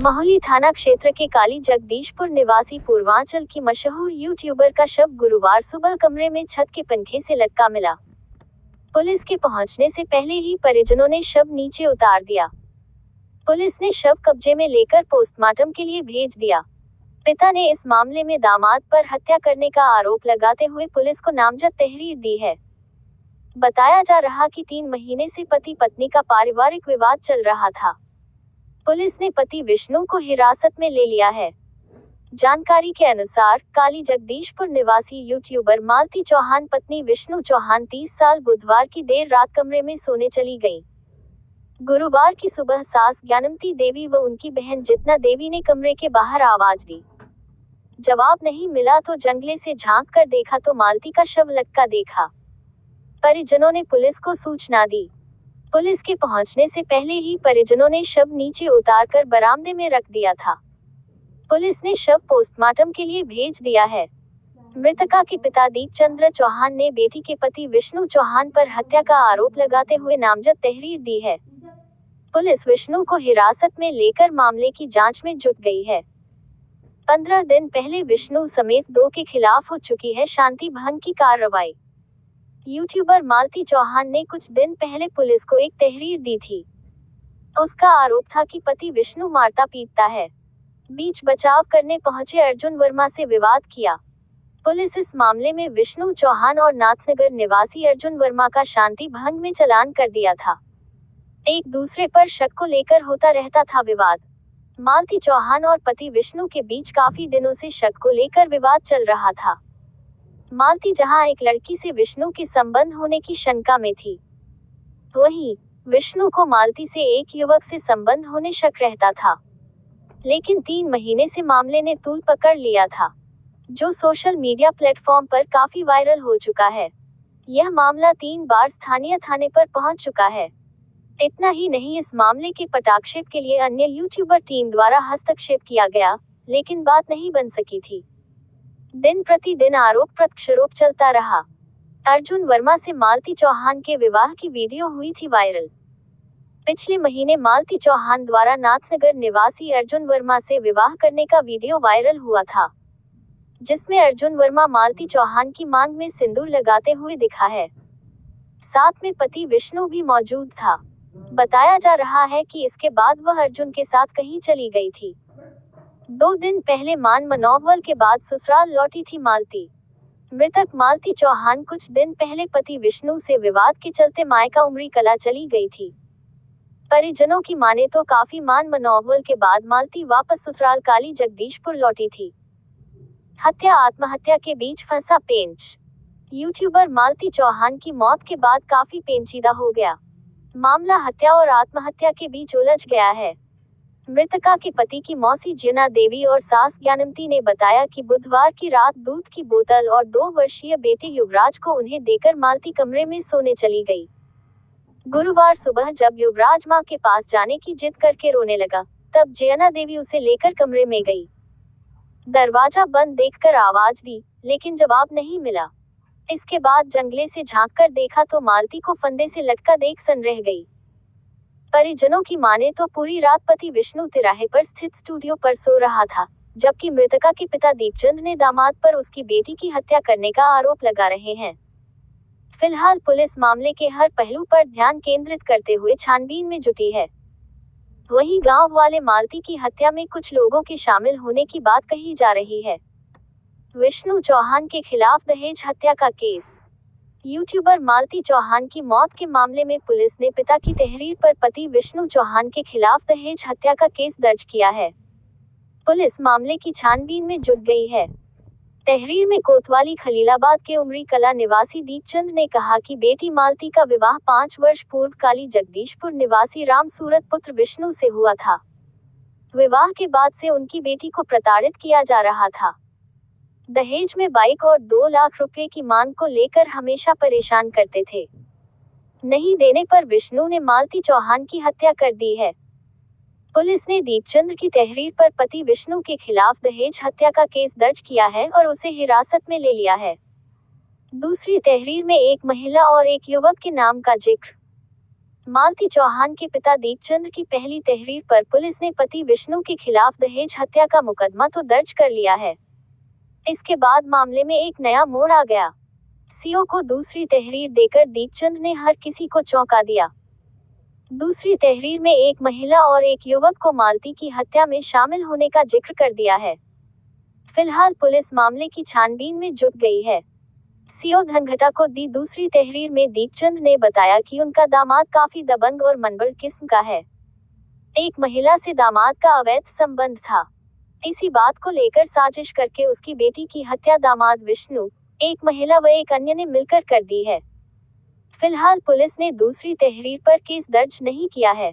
मोहाली थाना क्षेत्र के काली जगदीशपुर निवासी पूर्वांचल की मशहूर यूट्यूबर का शव गुरुवार सुबह कमरे में छत के पंखे से लटका मिला। पुलिस के पहुंचने से पहले ही परिजनों ने शव नीचे उतार दिया। पुलिस ने शव कब्जे में लेकर पोस्टमार्टम के लिए भेज दिया। पिता ने इस मामले में दामाद पर हत्या करने का आरोप लगाते हुए पुलिस को नामजद तहरीर दी है। बताया जा रहा कि 3 महीने से पति पत्नी का पारिवारिक विवाद चल रहा था। पुलिस ने पति विष्णु को हिरासत में ले लिया है। जानकारी के अनुसार काली जगदीशपुर निवासी यूट्यूबर मालती चौहान पत्नी विष्णु चौहान 30 साल बुधवार की देर रात कमरे में सोने चली गई। गुरुवार की सुबह सास ज्ञानमती देवी व उनकी बहन जितना देवी ने कमरे के बाहर आवाज दी। जवाब नहीं मिला तो जंगले से झांक कर देखा तो मालती का शव लटका देखा। परिजनों ने पुलिस को सूचना दी। पुलिस के पहुंचने से पहले ही परिजनों ने शव नीचे उतारकर बरामदे में रख दिया था। पुलिस ने शव पोस्टमार्टम के लिए भेज दिया है। मृतका के पिता दीपचंद्र चौहान ने बेटी के पति विष्णु चौहान पर हत्या का आरोप लगाते हुए नामजद तहरीर दी है। पुलिस विष्णु को हिरासत में लेकर मामले की जांच में जुट गई है। 15 दिन पहले विष्णु समेत 2 के खिलाफ हो चुकी है शांति भंग की कार्रवाई। यूट्यूबर मालती चौहान ने कुछ दिन पहले पुलिस को एक तहरीर दी थी। उसका आरोप था कि पति विष्णु मारता पीटता है। बीच बचाव करने पहुंचे अर्जुन वर्मा से विवाद किया। पुलिस इस मामले में विष्णु चौहान और नाथनगर निवासी अर्जुन वर्मा का शांति भंग में चालान कर दिया था। एक दूसरे पर शक को लेकर होता रहता था विवाद। मालती चौहान और पति विष्णु के बीच काफी दिनों से शक को लेकर विवाद चल रहा था। मालती जहां एक लड़की से विष्णु के संबंध होने की शंका में थी, वहीं विष्णु को मालती से एक युवक से संबंध होने शक रहता था। लेकिन 3 महीने से मामले ने तूल पकड़ लिया था, जो सोशल मीडिया प्लेटफॉर्म पर काफी वायरल हो चुका है। यह मामला 3 बार स्थानीय थाने पर पहुंच चुका है। इतना ही नहीं, इस मामले के पटाक्षेप के लिए अन्य यूट्यूबर टीम द्वारा हस्तक्षेप किया गया, लेकिन बात नहीं बन सकी थी। दिन प्रतिदिन आरोप प्रत्यारोप चलता रहा। अर्जुन वर्मा से मालती चौहान के विवाह की वीडियो हुई थी वायरल। पिछले महीने मालती चौहान द्वारा नाथनगर निवासी अर्जुन वर्मा से विवाह करने का वीडियो वायरल हुआ था, जिसमें अर्जुन वर्मा मालती चौहान की मांग में सिंदूर लगाते हुए दिखा है। साथ में पति विष्णु भी मौजूद था। बताया जा रहा है कि इसके बाद वह अर्जुन के साथ कहीं चली गई थी। 2 दिन पहले मान मनोवल के बाद ससुराल लौटी थी मालती। मृतक मालती चौहान कुछ दिन पहले पति विष्णु से विवाद के चलते मायका उमरी कला चली गई थी। परिजनों की माने तो काफी मान मनोवल के बाद मालती वापस ससुराल काली जगदीशपुर लौटी थी। हत्या आत्महत्या के बीच फंसा पेंच। यूट्यूबर मालती चौहान की मौत के बाद काफी पेचीदा हो गया। मामला हत्या और आत्महत्या के बीच उलझ गया है। मृतका के पति की मौसी जिना देवी और सास ज्ञानमती ने बताया कि बुधवार की रात दूध की बोतल और 2 वर्षीय बेटे युवराज को उन्हें देकर मालती कमरे में सोने चली गई। गुरुवार सुबह जब युवराज मां के पास जाने की जिद करके रोने लगा, तब जिना देवी उसे लेकर कमरे में गई। दरवाजा बंद देखकर आवाज दी, लेकिन जवाब नहीं मिला। इसके बाद जंगले से झांककर देखा तो मालती को फंदे से लटका देख सन रह गई। परिजनों की माने तो पूरी रात पति विष्णु तिराहे पर स्थित स्टूडियो पर सो रहा था, जबकि मृतका के पिता दीपचंद ने दामाद पर उसकी बेटी की हत्या करने का आरोप लगा रहे हैं। फिलहाल पुलिस मामले के हर पहलू पर ध्यान केंद्रित करते हुए छानबीन में जुटी है। वहीं गांव वाले मालती की हत्या में कुछ लोगों के शामिल होने की बात कही जा रही है। विष्णु चौहान के खिलाफ दहेज हत्या का केस। यूट्यूबर मालती चौहान की मौत के मामले में पुलिस ने पिता की तहरीर पर पति विष्णु चौहान के खिलाफ दहेज हत्या का केस दर्ज किया है। पुलिस मामले की छानबीन में जुट गई है। तहरीर में कोतवाली खलीलाबाद के उमरी कला निवासी दीपचंद ने कहा कि बेटी मालती का विवाह 5 वर्ष पूर्व काली जगदीशपुर निवासी राम सूरत पुत्र विष्णु से हुआ था। विवाह के बाद से उनकी बेटी को प्रताड़ित किया जा रहा था। दहेज में बाइक और 2 लाख रुपए की मांग को लेकर हमेशा परेशान करते थे। नहीं देने पर विष्णु ने मालती चौहान की हत्या कर दी है। पुलिस ने दीपचंद की तहरीर पर पति विष्णु के खिलाफ दहेज हत्या का केस दर्ज किया है और उसे हिरासत में ले लिया है। दूसरी तहरीर में एक महिला और एक युवक के नाम का जिक्र मालती चौहान के पिता दीपचंद की पहली तहरीर पर पुलिस ने पति विष्णु के खिलाफ दहेज हत्या का मुकदमा तो दर्ज कर लिया है। इसके बाद मामले में एक नया मोड़ आ गया। सीओ को दूसरी तहरीर देकर दीपचंद ने हर किसी को चौंका दिया। दूसरी तहरीर में एक महिला और एक युवक को मालती की हत्या में शामिल होने का जिक्र कर दिया है। फिलहाल पुलिस मामले की छानबीन में जुट गई है। सीओ धनघटा को दी दूसरी तहरीर में दीपचंद ने बताया कि उनका दामाद काफी दबंग और मनबड़ किस्म का है। एक महिला से दामाद का अवैध संबंध था। इसी बात को लेकर साजिश करके उसकी बेटी की हत्या दामाद विष्णु, एक महिला व एक अन्य ने मिलकर कर दी है। फिलहाल पुलिस ने दूसरी तहरीर पर केस दर्ज नहीं किया है।